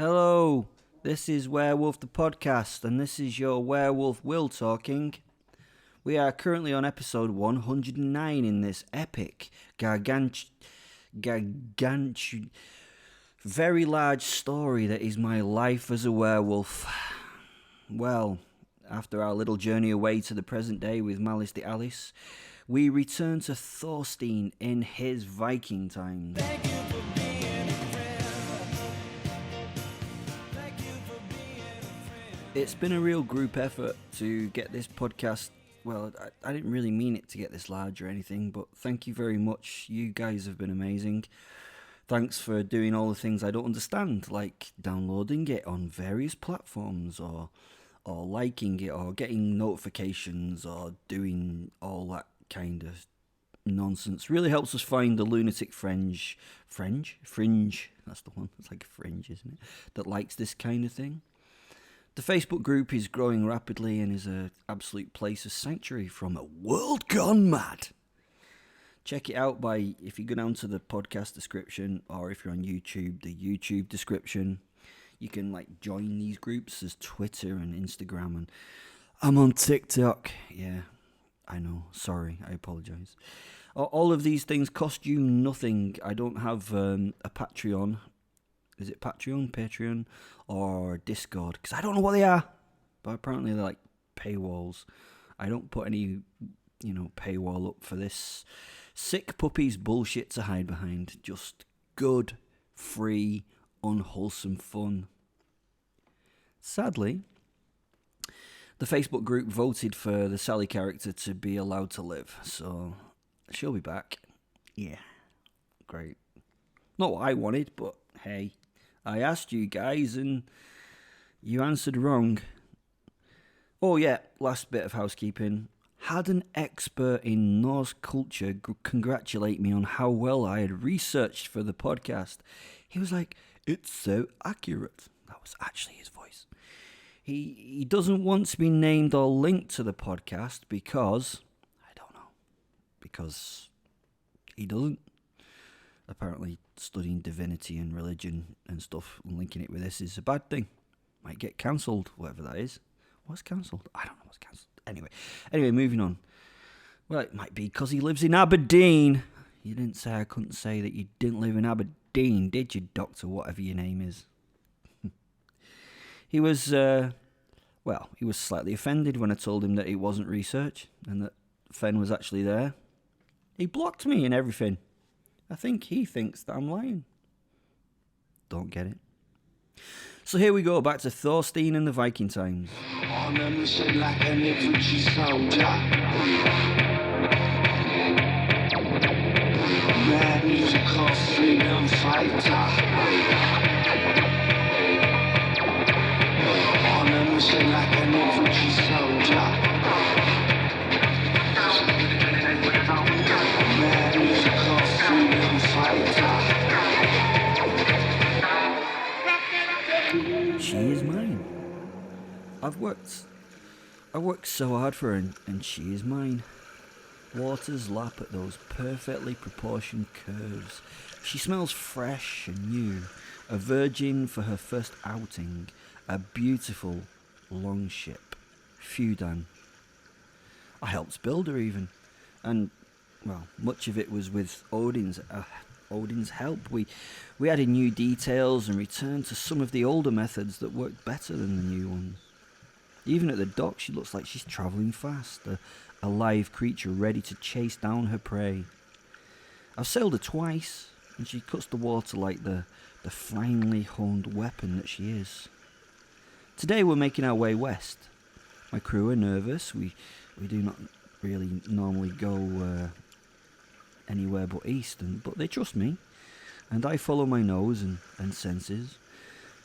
Hello, this is Werewolf the Podcast, and this is your werewolf Will talking. We are currently on episode 109 in this epic, very large story that is my life as a werewolf. Well, after our little journey away to the present day with Malice the Alice, we return to Thorstein in his Viking times. It's been a real group effort to get this podcast. Well, I didn't really mean it to get this large or anything, but thank you very much. You guys have been amazing. Thanks for doing all the things I don't understand, like downloading it on various platforms, or liking it, or getting notifications, or doing all that kind of nonsense. Really helps us find the lunatic fringe, that's the one, it's like a fringe, isn't it, that likes this kind of thing. The Facebook group is growing rapidly and is an absolute place of sanctuary from a world gone mad. Check it out if you go down to the podcast description, or if you're on YouTube, the YouTube description. You can join these groups. There's Twitter and Instagram, and I'm on TikTok. Yeah, I know. Sorry, I apologize. All of these things cost you nothing. I don't have a Patreon. Is it Patreon, or Discord? Because I don't know what they are, but apparently they're like paywalls. I don't put any, paywall up for this sick puppies bullshit to hide behind. Just good, free, unwholesome fun. Sadly, the Facebook group voted for the Sally character to be allowed to live, so she'll be back. Yeah, great. Not what I wanted, but hey. I asked you guys and you answered wrong. Oh yeah, last bit of housekeeping. Had an expert in Norse culture congratulate me on how well I had researched for the podcast. He was like, "It's so accurate." That was actually his voice. He doesn't want to be named or linked to the podcast because he doesn't. Apparently studying divinity and religion and stuff and linking it with this is a bad thing. Might get cancelled, whatever that is. What's cancelled? I don't know what's cancelled. Anyway, moving on. Well, it might be because he lives in Aberdeen. You didn't say I couldn't say that you didn't live in Aberdeen, did you, Doctor, whatever your name is? He was slightly offended when I told him that it wasn't research and that Fen was actually there. He blocked me and everything. I think he thinks that I'm lying. Don't get it. So here we go, back to Thorstein and the Viking times. On a mission like an infantry soldier. Mad musical freedom fighter. On a mission like an infantry soldier. Mad musical freedom fighter. She is mine. I've worked so hard for her, and she is mine. Waters lap at those perfectly proportioned curves. She smells fresh and new, a virgin for her first outing, a beautiful long ship, Fudan. I helped build her even, and well, much of it was with Odin's help. We added new details and returned to some of the older methods that worked better than the new ones. Even at the dock, she looks like she's travelling fast, a live creature ready to chase down her prey. I've sailed her twice, and she cuts the water like the finely honed weapon that she is. Today we're making our way west. My crew are nervous. We do not really normally go anywhere but east, but they trust me, and I follow my nose and senses.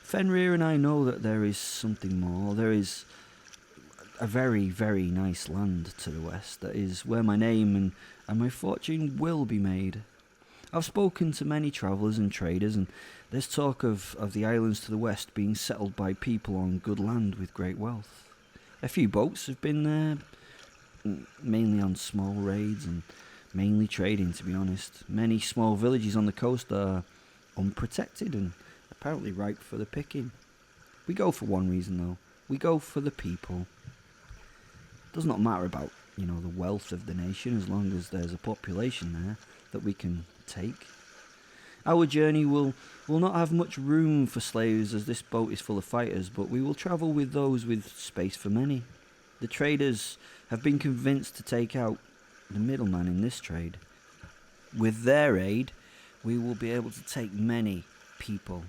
Fenrir and I know that there is something more. There is a very, very nice land to the west that is where my name and my fortune will be made. I've spoken to many travellers and traders, and there's talk of the islands to the west being settled by people on good land with great wealth. A few boats have been there, mainly on small raids and mainly trading, to be honest. Many small villages on the coast are unprotected and apparently ripe for the picking. We go for one reason though. We go for the people. It does not matter about, the wealth of the nation as long as there's a population there that we can take. Our journey will not have much room for slaves as this boat is full of fighters, but we will travel with those with space for many. The traders have been convinced to take out the middleman in this trade. With their aid, we will be able to take many people.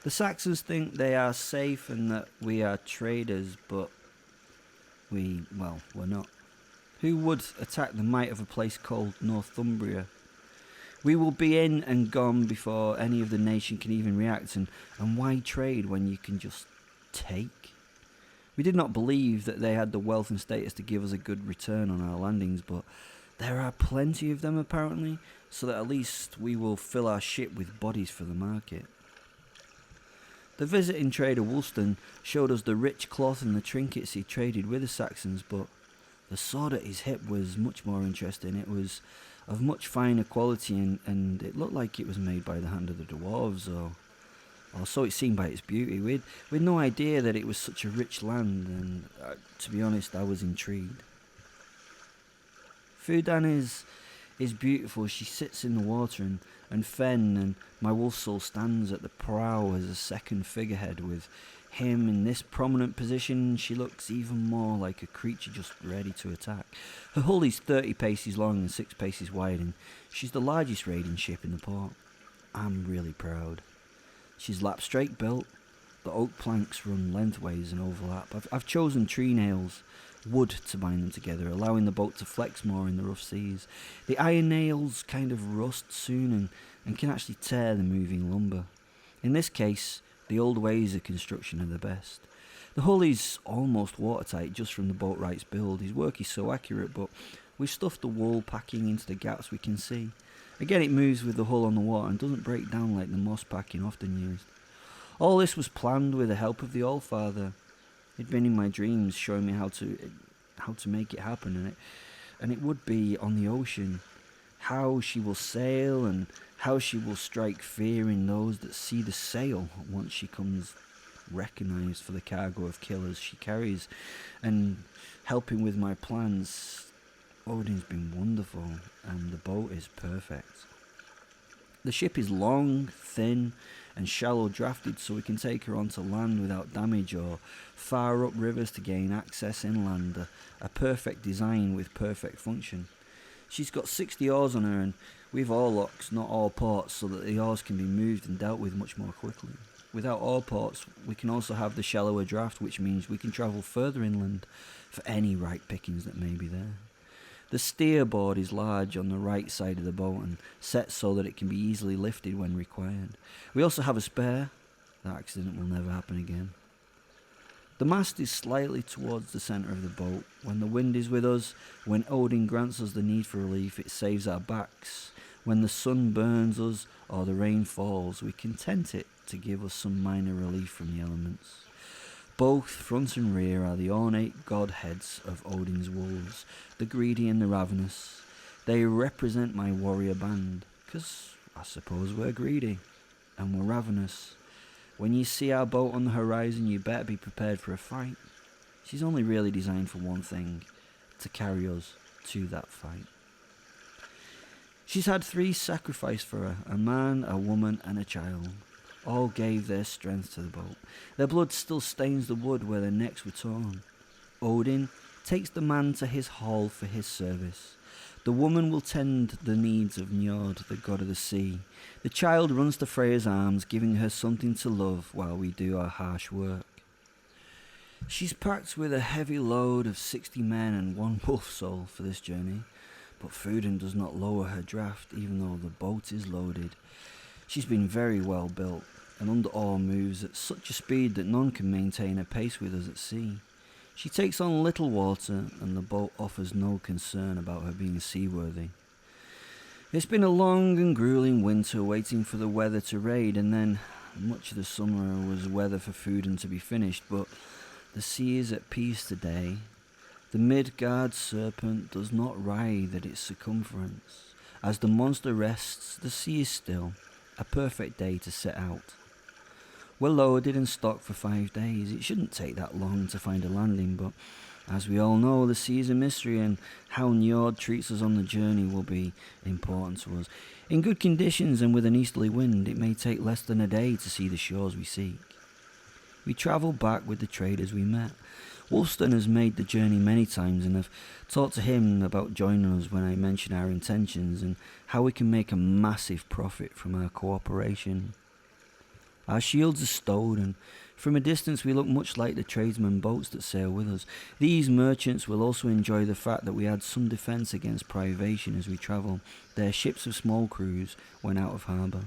The Saxons think they are safe and that we are traders, but we're not. Who would attack the might of a place called Northumbria? We will be in and gone before any of the nation can even react, and why trade when you can just take? We did not believe that they had the wealth and status to give us a good return on our landings, but there are plenty of them apparently, so that at least we will fill our ship with bodies for the market. The visiting trader Woolston showed us the rich cloth and the trinkets he traded with the Saxons, but the sword at his hip was much more interesting. It was of much finer quality and it looked like it was made by the hand of the dwarves, or so it seemed by its beauty. We had no idea that it was such a rich land, and to be honest, I was intrigued. Fudan is beautiful. She sits in the water, and Fen and my wolf soul stands at the prow as a second figurehead. With him in this prominent position, she looks even more like a creature just ready to attack. Her hull is 30 paces long and 6 paces wide, and she's the largest raiding ship in the port. I'm really proud. She's lap straight built. The oak planks run lengthways and overlap. I've chosen tree nails, wood, to bind them together, allowing the boat to flex more in the rough seas. The iron nails kind of rust soon and can actually tear the moving lumber. In this case, the old ways of construction are the best. The hull is almost watertight just from the boatwright's build. His work is so accurate, but we've stuffed the wool packing into the gaps we can see. Again, it moves with the hull on the water and doesn't break down like the moss packing often used. All this was planned with the help of the Allfather. He'd been in my dreams showing me how to make it happen, and it would be on the ocean. How she will sail and how she will strike fear in those that see the sail once she comes recognised for the cargo of killers she carries, and helping with my plans. Odin's been wonderful, and the boat is perfect. The ship is long, thin, and shallow drafted, so we can take her onto land without damage, or far up rivers to gain access inland. A perfect design with perfect function. She's got 60 oars on her, and we've oar locks, not oar ports, so that the oars can be moved and dealt with much more quickly. Without oar ports, we can also have the shallower draft, which means we can travel further inland for any ripe pickings that may be there. The steerboard is large on the right side of the boat and set so that it can be easily lifted when required. We also have a spare. That accident will never happen again. The mast is slightly towards the centre of the boat. When the wind is with us, when Odin grants us the need for relief, it saves our backs. When the sun burns us or the rain falls, we can tent it to give us some minor relief from the elements. Both front and rear are the ornate godheads of Odin's wolves, the greedy and the ravenous. They represent my warrior band, 'cause I suppose we're greedy, and we're ravenous. When you see our boat on the horizon, you better be prepared for a fight. She's only really designed for one thing, to carry us to that fight. She's had 3 sacrificed for her, a man, a woman, and a child. All gave their strength to the boat. Their blood still stains the wood where their necks were torn. Odin takes the man to his hall for his service. The woman will tend the needs of Njord, the god of the sea. The child runs to Freya's arms, giving her something to love while we do our harsh work. She's packed with a heavy load of 60 men and 1 wolf soul for this journey, but Fudan does not lower her draft even though the boat is loaded. She's been very well built, and under oar moves at such a speed that none can maintain a pace with us at sea. She takes on little water, and the boat offers no concern about her being seaworthy. It's been a long and grueling winter waiting for the weather to raid, and then much of the summer was weather for food and to be finished, but the sea is at peace today. The Midgard serpent does not writhe at its circumference. As the monster rests, the sea is still, a perfect day to set out. We're loaded and stocked for 5 days. It shouldn't take that long to find a landing, but as we all know, the sea is a mystery, and how Njord treats us on the journey will be important to us. In good conditions and with an easterly wind, it may take less than a day to see the shores we seek. We travel back with the traders we met. Wolfston has made the journey many times, and I've talked to him about joining us when I mention our intentions and how we can make a massive profit from our cooperation. Our shields are stowed, and from a distance we look much like the tradesmen boats that sail with us. These merchants will also enjoy the fact that we had some defence against privation as we travel. Their ships of small crews when out of harbour.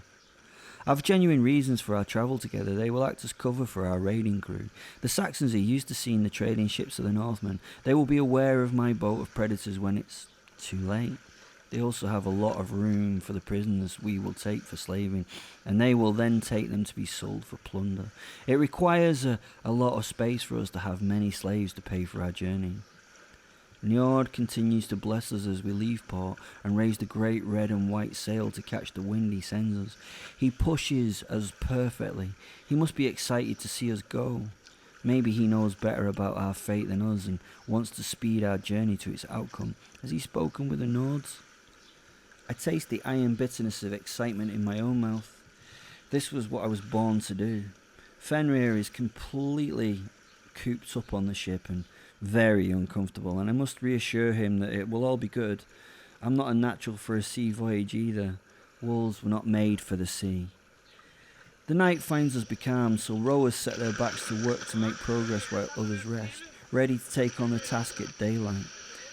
I've genuine reasons for our travel together. They will act as cover for our raiding crew. The Saxons are used to seeing the trading ships of the Northmen. They will be aware of my boat of predators when it's too late. They also have a lot of room for the prisoners we will take for slaving, and they will then take them to be sold for plunder. It requires a lot of space for us to have many slaves to pay for our journey. Njord continues to bless us as we leave port and raise the great red and white sail to catch the wind he sends us. He pushes us perfectly. He must be excited to see us go. Maybe he knows better about our fate than us and wants to speed our journey to its outcome. Has he spoken with the Nords? I taste the iron bitterness of excitement in my own mouth. This was what I was born to do. Fenrir is completely cooped up on the ship and very uncomfortable, and I must reassure him that it will all be good. I'm not a natural for a sea voyage either. Wolves were not made for the sea. The night finds us becalmed, so rowers set their backs to work to make progress while others rest, ready to take on the task at daylight.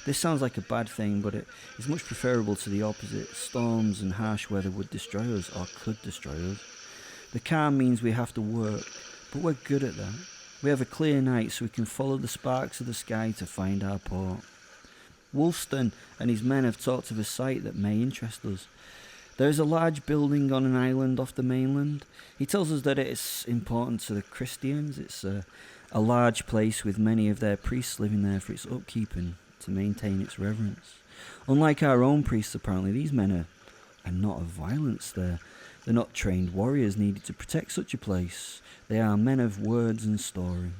This sounds like a bad thing, but it is much preferable to the opposite. Storms and harsh weather would destroy us, or could destroy us. The calm means we have to work, but we're good at that. We have a clear night, so we can follow the sparks of the sky to find our port. Wolfston and his men have talked of a site that may interest us. There is a large building on an island off the mainland. He tells us that it's important to the Christians. It's a large place with many of their priests living there for its upkeep and to maintain its reverence. Unlike our own priests, apparently, these men are not of violence. They're not trained warriors needed to protect such a place. They are men of words and story.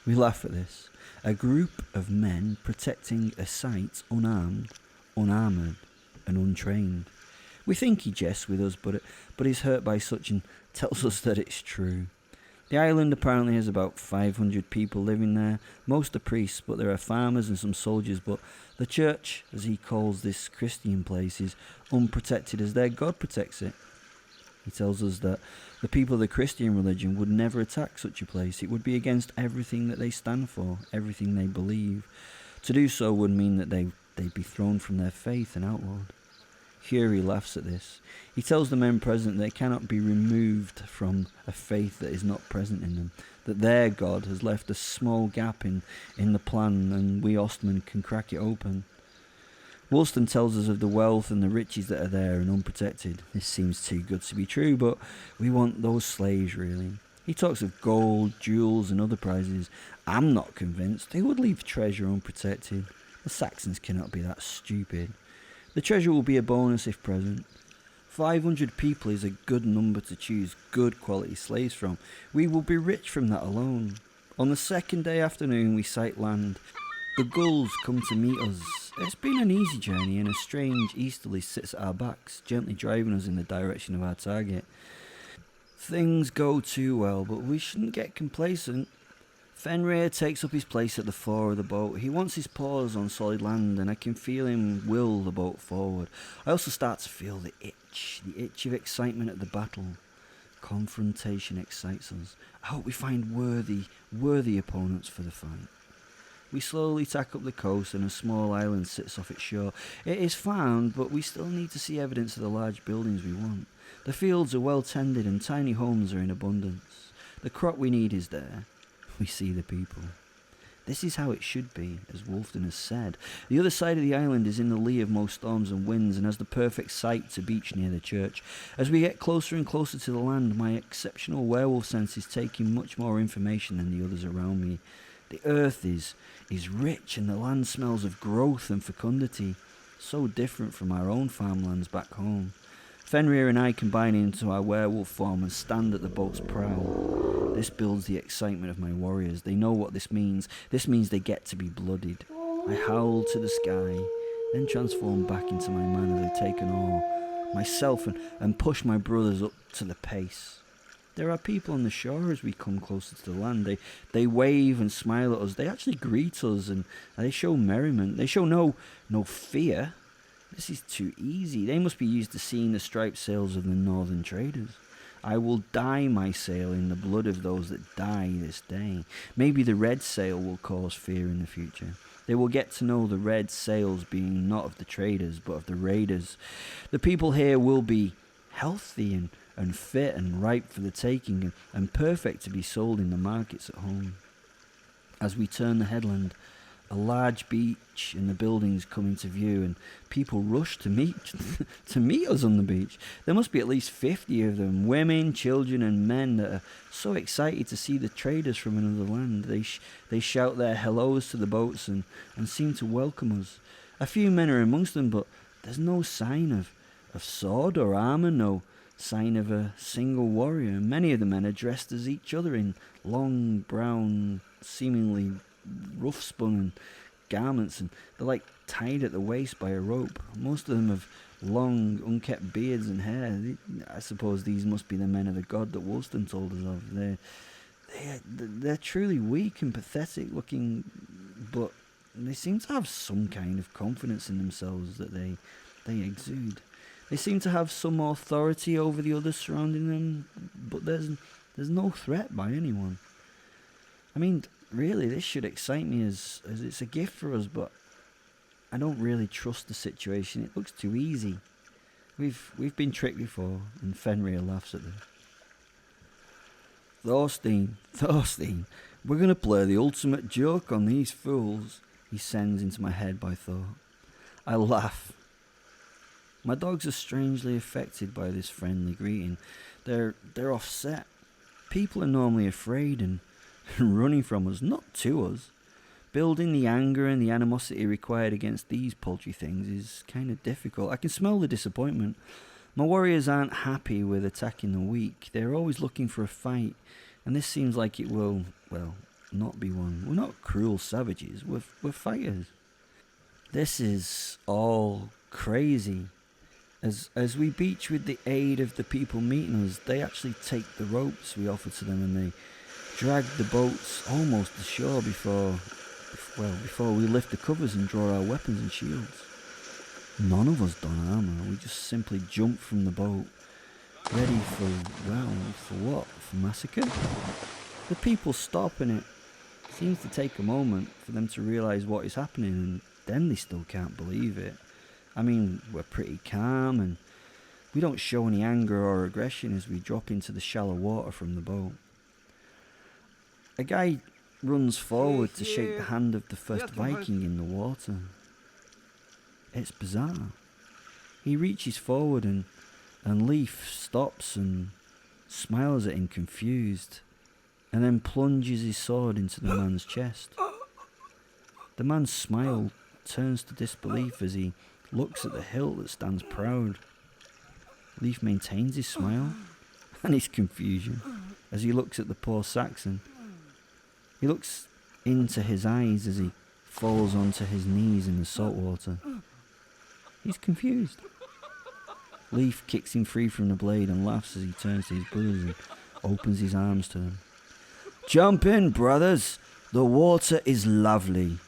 We laugh at this. A group of men protecting a site unarmed, unarmoured, and untrained. We think he jests with us, but he's hurt by such and tells us that it's true. The island apparently has about 500 people living there. Most are priests, but there are farmers and some soldiers. But the church, as he calls this Christian place, is unprotected as their God protects it. He tells us that the people of the Christian religion would never attack such a place. It would be against everything that they stand for, everything they believe. To do so would mean that they'd be thrown from their faith and outlawed. Fury laughs at this. He tells the men present they cannot be removed from a faith that is not present in them, that their God has left a small gap in the plan and we Ostmen can crack it open. Woolston tells us of the wealth and the riches that are there and unprotected. This seems too good to be true, but we want those slaves, really. He talks of gold, jewels and other prizes. I'm not convinced. Who would leave treasure unprotected? The Saxons cannot be that stupid. The treasure will be a bonus if present. 500 people is a good number to choose good quality slaves from. We will be rich from that alone. On the second day afternoon we sight land. The gulls come to meet us. It's been an easy journey and a strange easterly sits at our backs, gently driving us in the direction of our target. Things go too well, but we shouldn't get complacent. Fenrir takes up his place at the fore of the boat. He wants his paws on solid land, and I can feel him will the boat forward. I also start to feel the itch of excitement at the battle. Confrontation excites us. I hope we find worthy opponents for the fight. We slowly tack up the coast and a small island sits off its shore. It is found, but we still need to see evidence of the large buildings we want. The fields are well tended and tiny homes are in abundance. The crop we need is there. We see the people. This is how it should be, as Wolfden has said. The other side of the island is in the lee of most storms and winds and has the perfect site to beach near the church. As we get closer and closer to the land, my exceptional werewolf sense is taking much more information than the others around me. The earth is rich and the land smells of growth and fecundity, so different from our own farmlands back home. Fenrir and I combine into our werewolf form and stand at the boat's prow. This builds the excitement of my warriors. They know what this means. This means they get to be bloodied. I howl to the sky, then transform back into my man as I take an oar, myself, and push my brothers up to the pace. There are people on the shore as we come closer to the land. They wave and smile at us. They actually greet us and they show merriment. They show no fear. This is too easy. They must be used to seeing the striped sails of the northern traders. I will dye my sail in the blood of those that die this day. Maybe the red sail will cause fear in the future. They will get to know the red sails being not of the traders, but of the raiders. The people here will be healthy and fit and ripe for the taking and perfect to be sold in the markets at home. As we turn the headland, a large beach and the buildings come into view, and people rush to meet us on the beach. There must be at least 50 of them, women, children and men that are so excited to see the traders from another land. They shout their hellos to the boats and seem to welcome us. A few men are amongst them, but there's no sign of sword or armour, no sign of a single warrior. Many of the men are dressed as each other in long, brown, seemingly rough-spun garments, and they're like tied at the waist by a rope. Most of them have long, unkept beards and hair. I suppose these must be the men of the god that Woolston told us of. They're truly weak and pathetic looking, but they seem to have some kind of confidence in themselves that they exude. They seem to have some authority over the others surrounding them, but there's no threat by anyone. I mean, really, this should excite me as it's a gift for us, but I don't really trust the situation. It looks too easy. We've been tricked before, and Fenrir laughs at them. Thorstein, we're going to play the ultimate joke on these fools, he sends into my head by thought. I laugh. My dogs are strangely affected by this friendly greeting. They're offset. People are normally afraid and running from us, not to us. Building the anger and the animosity required against these paltry things is kind of difficult. I can smell the disappointment. My warriors aren't happy with attacking the weak. They're always looking for a fight, and this seems like it will, not be one. We're not cruel savages, we're fighters. This is all crazy. As we beach with the aid of the people meeting us, they actually take the ropes we offer to them and they drag the boats almost to shore before we lift the covers and draw our weapons and shields. None of us don armour. We just simply jump from the boat, ready for what? For massacre? The people stop, and it seems to take a moment for them to realise what is happening, and then they still can't believe it. I mean, we're pretty calm, and we don't show any anger or aggression as we drop into the shallow water from the boat. A guy runs forward to shake the hand of the first Viking in the water. It's bizarre. He reaches forward and Leif stops and smiles at him confused, and then plunges his sword into the man's chest. The man's smile turns to disbelief as he looks at the hilt that stands proud. Leif maintains his smile and his confusion as he looks at the poor Saxon. He looks into his eyes as he falls onto his knees in the salt water. He's confused. Leif kicks him free from the blade and laughs as he turns to his brothers and opens his arms to them. Jump in, brothers! The water is lovely.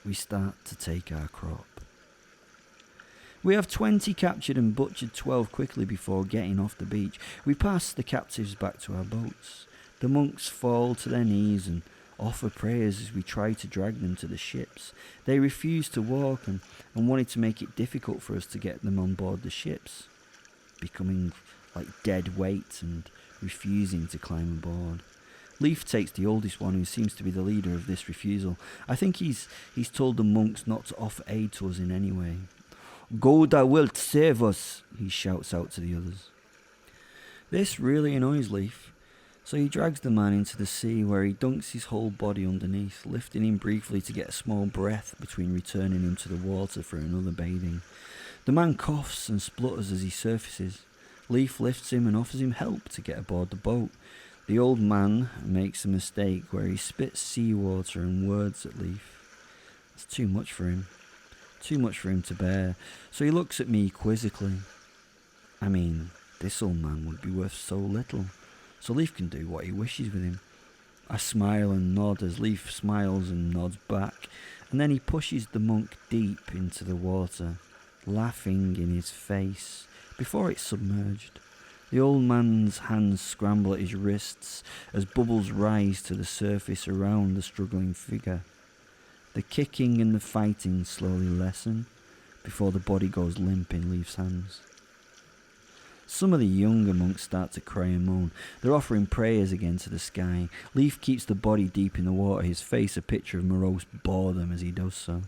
We start to take our crop. We have 20 captured and butchered 12 quickly before getting off the beach. We pass the captives back to our boats. The monks fall to their knees and offer prayers as we try to drag them to the ships. They refuse to walk and wanted to make it difficult for us to get them on board the ships, becoming like dead weight and refusing to climb aboard. Leif takes the oldest one, who seems to be the leader of this refusal. I think he's told the monks not to offer aid to us in any way. "Go thou wilt save us," he shouts out to the others. This really annoys Leif, so he drags the man into the sea where he dunks his whole body underneath, lifting him briefly to get a small breath between returning him to the water for another bathing. The man coughs and splutters as he surfaces. Leaf lifts him and offers him help to get aboard the boat. The old man makes a mistake where he spits seawater and words at Leaf. It's too much for him. Too much for him to bear. So he looks at me quizzically. I mean, this old man would be worth so little. So Leaf can do what he wishes with him. I smile and nod as Leaf smiles and nods back. And then he pushes the monk deep into the water, laughing in his face before it's submerged. The old man's hands scramble at his wrists as bubbles rise to the surface around the struggling figure. The kicking and the fighting slowly lessen before the body goes limp in Leaf's hands. Some of the younger monks start to cry and moan. They're offering prayers again to the sky. Leaf keeps the body deep in the water, his face a picture of morose boredom as he does so.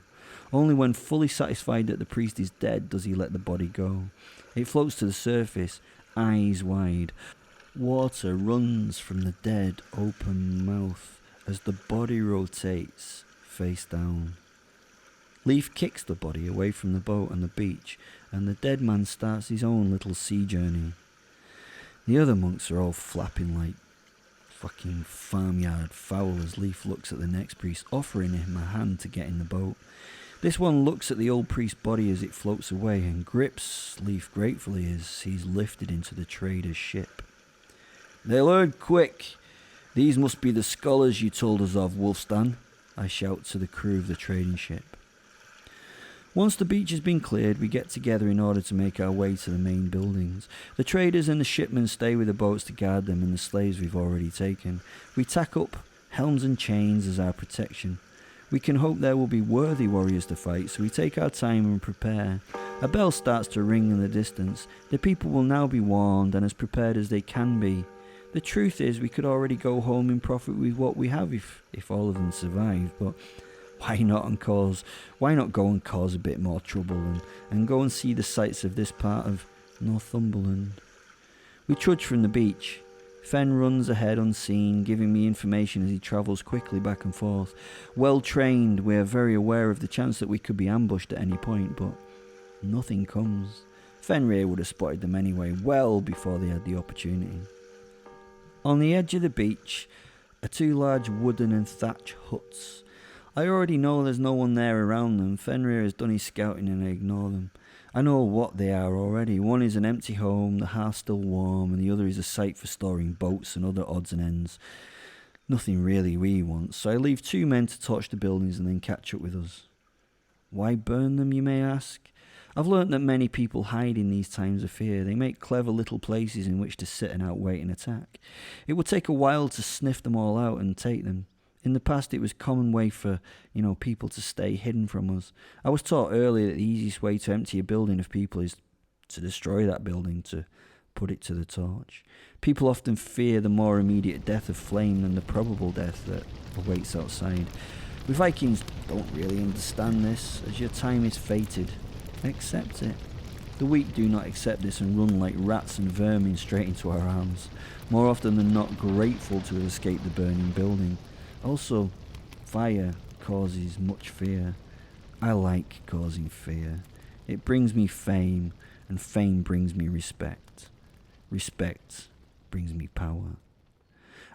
Only when fully satisfied that the priest is dead does he let the body go. It floats to the surface, eyes wide. Water runs from the dead open mouth as the body rotates face down. Leaf kicks the body away from the boat and the beach, and the dead man starts his own little sea journey. The other monks are all flapping like fucking farmyard fowl as Leaf looks at the next priest, offering him a hand to get in the boat. This one looks at the old priest's body as it floats away and grips Leaf gratefully as he's lifted into the trader's ship. "They learn quick. These must be the scholars you told us of, Wolfstan," I shout to the crew of the trading ship. Once the beach has been cleared, we get together in order to make our way to the main buildings. The traders and the shipmen stay with the boats to guard them and the slaves we've already taken. We tack up helms and chains as our protection. We can hope there will be worthy warriors to fight, so we take our time and prepare. A bell starts to ring in the distance. The people will now be warned and as prepared as they can be. The truth is, we could already go home in profit with what we have if all of them survive, but why not go and cause a bit more trouble and go and see the sights of this part of Northumberland? We trudge from the beach. Fen runs ahead unseen, giving me information as he travels quickly back and forth. Well trained, we are very aware of the chance that we could be ambushed at any point, but nothing comes. Fenrir would have spotted them anyway, well before they had the opportunity. On the edge of the beach are two large wooden and thatch huts. I already know there's no one there around them. Fenrir has done his scouting and I ignore them. I know what they are already. One is an empty home, the hearth still warm, and the other is a site for storing boats and other odds and ends. Nothing really we want, so I leave 2 men to torch the buildings and then catch up with us. Why burn them, you may ask? I've learnt that many people hide in these times of fear. They make clever little places in which to sit and outwait an attack. It would take a while to sniff them all out and take them. In the past, it was a common way for, people to stay hidden from us. I was taught earlier that the easiest way to empty a building of people is to destroy that building, to put it to the torch. People often fear the more immediate death of flame than the probable death that awaits outside. We Vikings don't really understand this, as your time is fated. Accept it. The weak do not accept this and run like rats and vermin straight into our arms, more often than not grateful to have escaped the burning building. Also, fire causes much fear. I like causing fear. It brings me fame, and fame brings me respect. Respect brings me power.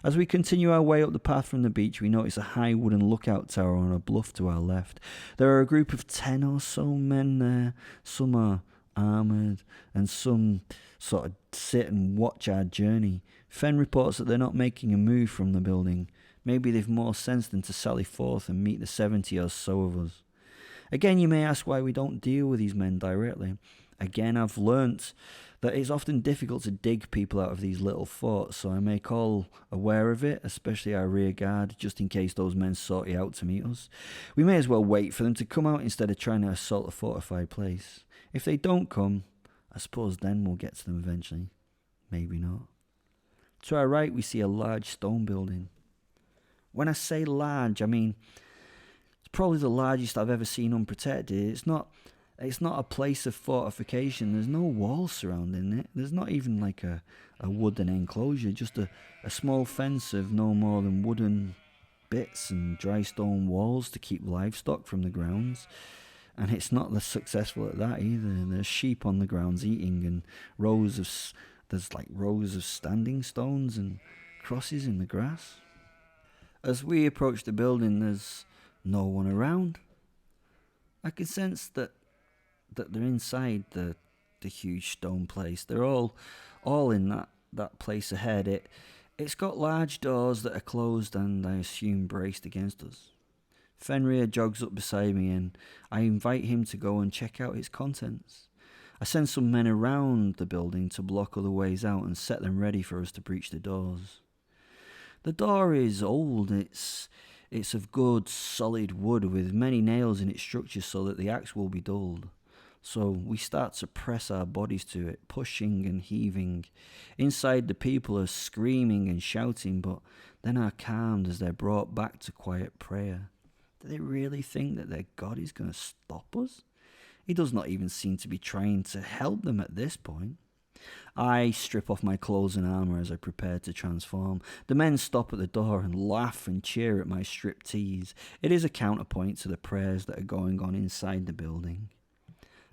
As we continue our way up the path from the beach, we notice a high wooden lookout tower on a bluff to our left. There are a group of 10 or so men there. Some are armoured, and some sort of sit and watch our journey. Fen reports that they're not making a move from the building. Maybe they've more sense than to sally forth and meet the 70 or so of us. Again, you may ask why we don't deal with these men directly. Again, I've learnt that it's often difficult to dig people out of these little forts, so I make all aware of it, especially our rear guard, just in case those men sort out to meet us. We may as well wait for them to come out instead of trying to assault a fortified place. If they don't come, I suppose then we'll get to them eventually. Maybe not. To our right, we see a large stone building. When I say large, I mean it's probably the largest I've ever seen unprotected. It's not a place of fortification. There's no walls surrounding it. There's not even like a wooden enclosure, just a small fence of no more than wooden bits and dry stone walls to keep livestock from the grounds. And it's not as successful at that either. There's sheep on the grounds eating, and there's like rows of standing stones and crosses in the grass. As we approach the building, there's no one around. I can sense that they're inside the huge stone place. They're all in that place ahead. It's got large doors that are closed and I assume braced against us. Fenrir jogs up beside me and I invite him to go and check out its contents. I send some men around the building to block other ways out and set them ready for us to breach the doors. The door is old. It's of good, solid wood with many nails in its structure so that the axe will be dulled. So we start to press our bodies to it, pushing and heaving. Inside, the people are screaming and shouting, but then are calmed as they're brought back to quiet prayer. Do they really think that their God is going to stop us? He does not even seem to be trying to help them at this point. I strip off my clothes and armour as I prepare to transform. The men stop at the door and laugh and cheer at my stripped tees. It is a counterpoint to the prayers that are going on inside the building.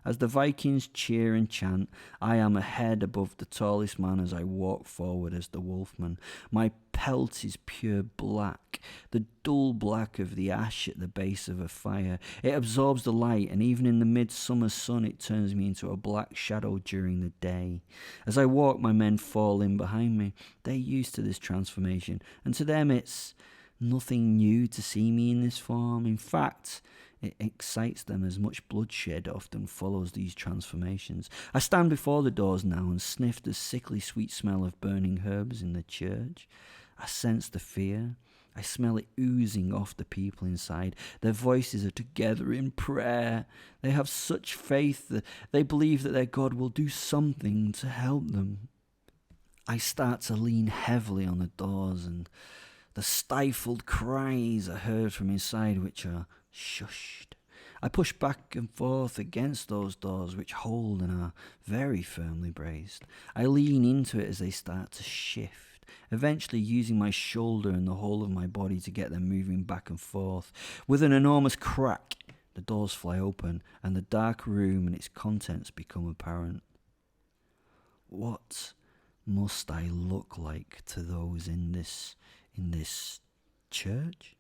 As the Vikings cheer and chant, I am a head above the tallest man as I walk forward as the wolfman. My pelt is pure black, the dull black of the ash at the base of a fire. It absorbs the light, and even in the midsummer sun it turns me into a black shadow during the day. As I walk, my men fall in behind me. They're used to this transformation, and to them it's nothing new to see me in this form. In fact, it excites them as much bloodshed often follows these transformations. I stand before the doors now and sniff the sickly sweet smell of burning herbs in the church. I sense the fear. I smell it oozing off the people inside. Their voices are together in prayer. They have such faith that they believe that their God will do something to help them. I start to lean heavily on the doors, and the stifled cries are heard from inside, which are shushed. I push back and forth against those doors which hold and are very firmly braced. I lean into it as they start to shift, eventually using my shoulder and the whole of my body to get them moving back and forth. With an enormous crack, the doors fly open and the dark room and its contents become apparent. What must I look like to those in this church?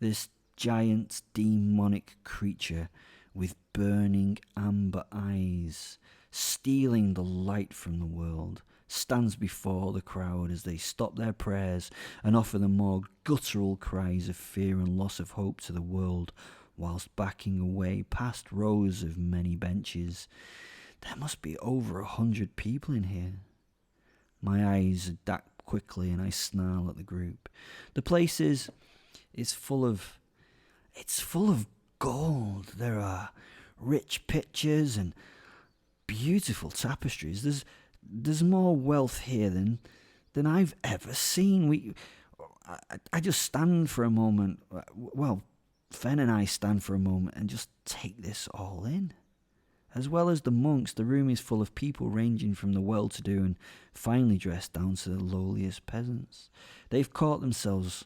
This giant demonic creature with burning amber eyes, stealing the light from the world, stands before the crowd as they stop their prayers and offer the more guttural cries of fear and loss of hope to the world, whilst backing away past rows of many benches. There must be over 100 people in here. My eyes adapt quickly and I snarl at the group. The place is full of gold. There are rich pictures and beautiful tapestries. There's more wealth here than I've ever seen. I just stand for a moment. Well, Fen and I stand for a moment and just take this all in. As well as the monks, the room is full of people ranging from the well-to-do and finely dressed down to the lowliest peasants. They've trapped themselves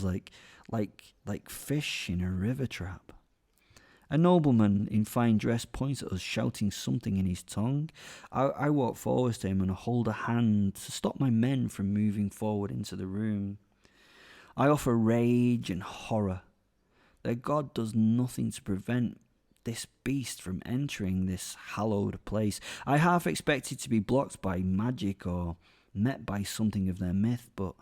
like fish in a river trap. A nobleman in fine dress points at us, shouting something in his tongue. I walk forwards to him and hold a hand to stop my men from moving forward into the room. I offer rage and horror. Their God does nothing to prevent this beast from entering this hallowed place. I half expected to be blocked by magic or met by something of their myth, but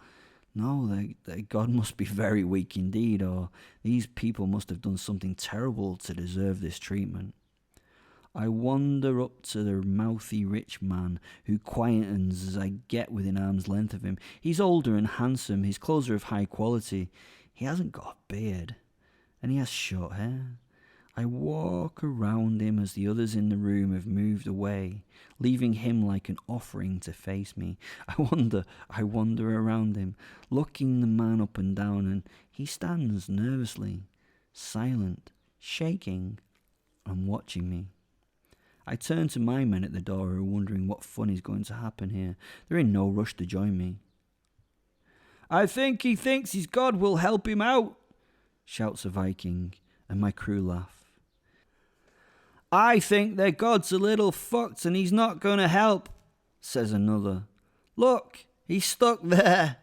no, their God must be very weak indeed, or these people must have done something terrible to deserve this treatment. I wander up to the mouthy rich man, who quietens as I get within arm's length of him. He's older and handsome, his clothes are of high quality. He hasn't got a beard, and he has short hair. I walk around him as the others in the room have moved away, leaving him like an offering to face me. I wander around him, looking the man up and down, and he stands nervously, silent, shaking, and watching me. I turn to my men at the door who are wondering what fun is going to happen here. They're in no rush to join me. "I think he thinks his God will help him out," shouts a Viking, and my crew laugh. "I think their god's a little fucked and he's not going to help," says another. "Look, he's stuck there."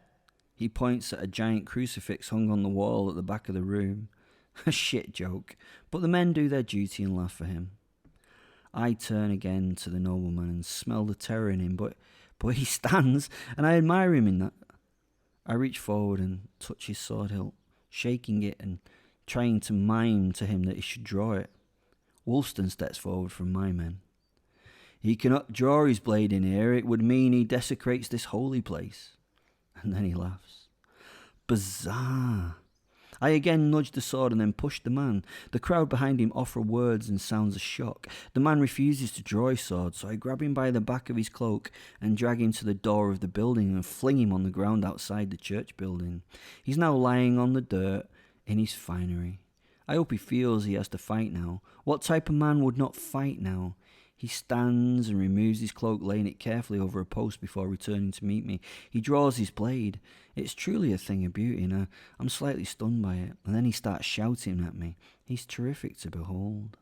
He points at a giant crucifix hung on the wall at the back of the room. A shit joke, but the men do their duty and laugh for him. I turn again to the nobleman and smell the terror in him, but he stands, and I admire him in that. I reach forward and touch his sword hilt, shaking it and trying to mime to him that he should draw it. Woolston steps forward from my men. "He cannot draw his blade in here. It would mean he desecrates this holy place." And then he laughs. Bizarre. I again nudge the sword and then push the man. The crowd behind him offer words and sounds of shock. The man refuses to draw his sword, so I grab him by the back of his cloak and drag him to the door of the building and fling him on the ground outside the church building. He's now lying on the dirt in his finery. I hope he feels he has to fight now. What type of man would not fight now? He stands and removes his cloak, laying it carefully over a post before returning to meet me. He draws his blade. It's truly a thing of beauty, and I'm slightly stunned by it. And then he starts shouting at me. He's terrific to behold.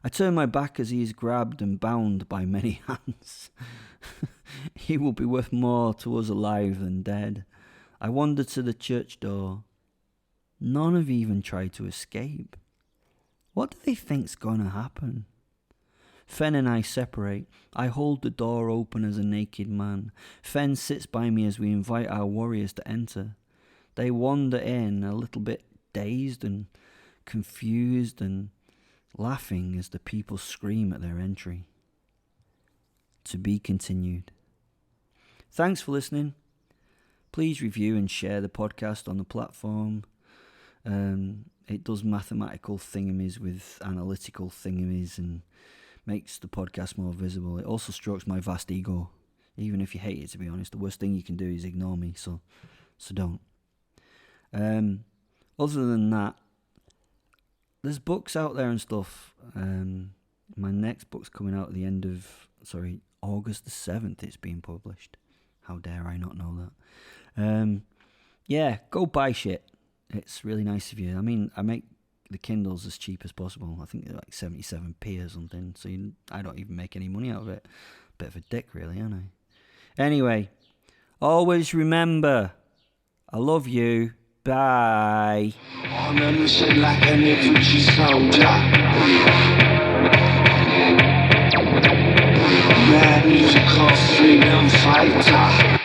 I turn my back as he is grabbed and bound by many hands. He will be worth more to us alive than dead. I wander to the church door. None have even tried to escape. What do they think's going to happen? Fen and I separate. I hold the door open as a naked man. Fen sits by me as we invite our warriors to enter. They wander in a little bit dazed and confused and laughing as the people scream at their entry. To be continued. Thanks for listening. Please review and share the podcast on the platform. It does mathematical thingamies with analytical thingamies and makes the podcast more visible. It also strokes my vast ego. Even if you hate it, to be honest, the worst thing you can do is ignore me, so don't. Other than that, there's books out there and stuff. My next book's coming out at the end of, August the 7th it's being published. How dare I not know that? Yeah, go buy shit. It's really nice of you. I mean, I make the Kindles as cheap as possible. I think they're like 77p or something, so I don't even make any money out of it. Bit of a dick, really, aren't I? Anyway, always remember, I love you. Bye. On a mission like an infantry soldier. Mad musical freedom fighter.